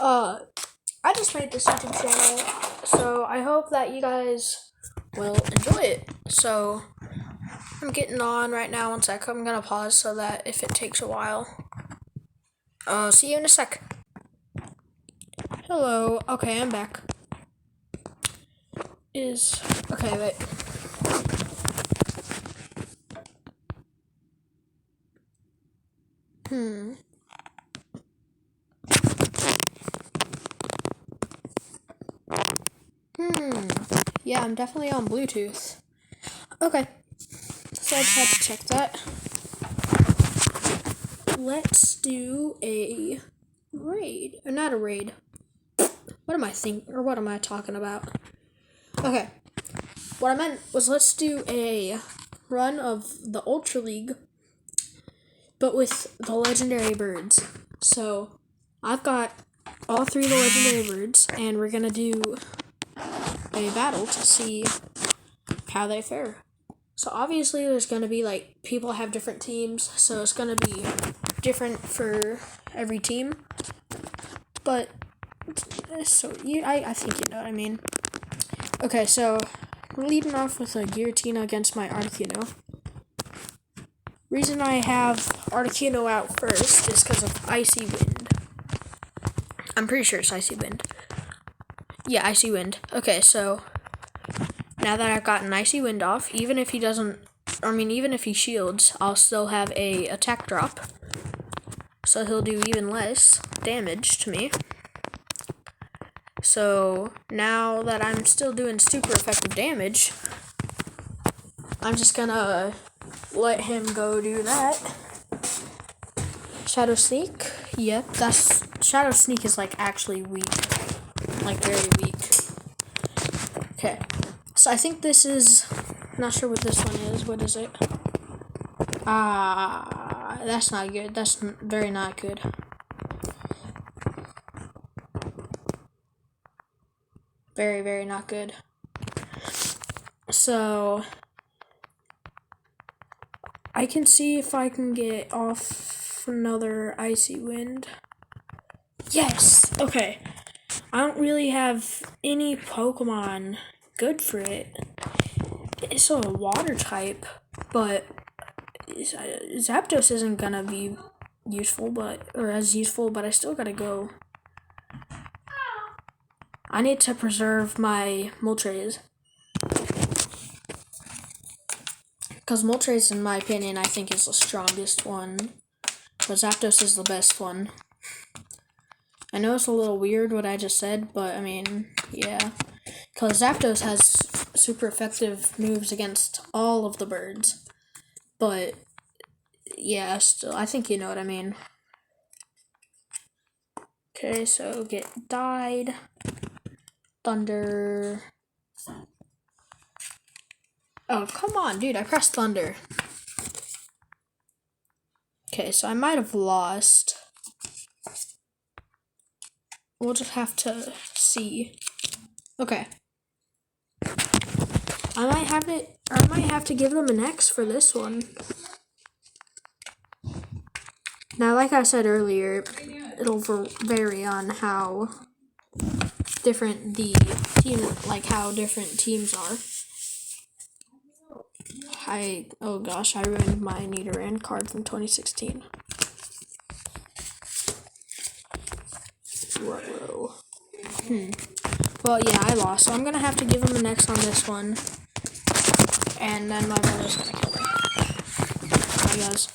I just made this YouTube channel, so I hope that you guys will enjoy it. So, I'm getting on right now. One sec. I'm gonna pause so that if it takes a while. See you in a sec. Hello. Okay, I'm back. Okay, wait. Yeah, I'm definitely on Bluetooth. Okay. So I just had to check that. Let's do a raid. Or not a raid. What am I talking about? Okay. What I meant was let's do a run of the Ultra League, but with the legendary birds. So I've got all 3 of the legendary birds, and we're gonna do a battle to see how they fare. So obviously there's gonna be people have different teams, so it's gonna be different for every team. But I think you know what I mean. Okay, so we're leading off with a Giratina against my Articuno. Reason I have Articuno out first is because of Icy Wind. I'm pretty sure it's Icy Wind. Yeah, Icy Wind. Okay, so now that I've gotten Icy Wind off, even if he shields, I'll still have a attack drop. So he'll do even less damage to me. So now that I'm still doing super effective damage, I'm just gonna let him go do that. Shadow Sneak? Yep, Shadow Sneak is actually weak. Very weak. Okay. So I think this is, not sure what this one is. What is it? That's not good. That's very not good. Very, very not good. So I can see if I can get off another Icy Wind. Yes! Okay. I don't really have any Pokemon good for it. It's a water type, but Zapdos isn't gonna be useful, as useful, but I still gotta go. I need to preserve my Moltres. Because Moltres, in my opinion, I think is the strongest one. But Zapdos is the best one. I know it's a little weird what I just said, but yeah. Because Zapdos has super effective moves against all of the birds. But, yeah, still, I think you know what I mean. Okay, so get died. Thunder. Oh, come on, dude, I pressed Thunder. Okay, so I might have lost. We'll just have to see. Okay. I might have to give them an X for this one. Now, like I said earlier, it'll vary on how different how different teams are. Oh gosh, I ruined my Nidoran card from 2016. Whoa. Well, yeah, I lost, so I'm gonna have to give him an X on this one. And then my brother's gonna kill me. Bye, guys.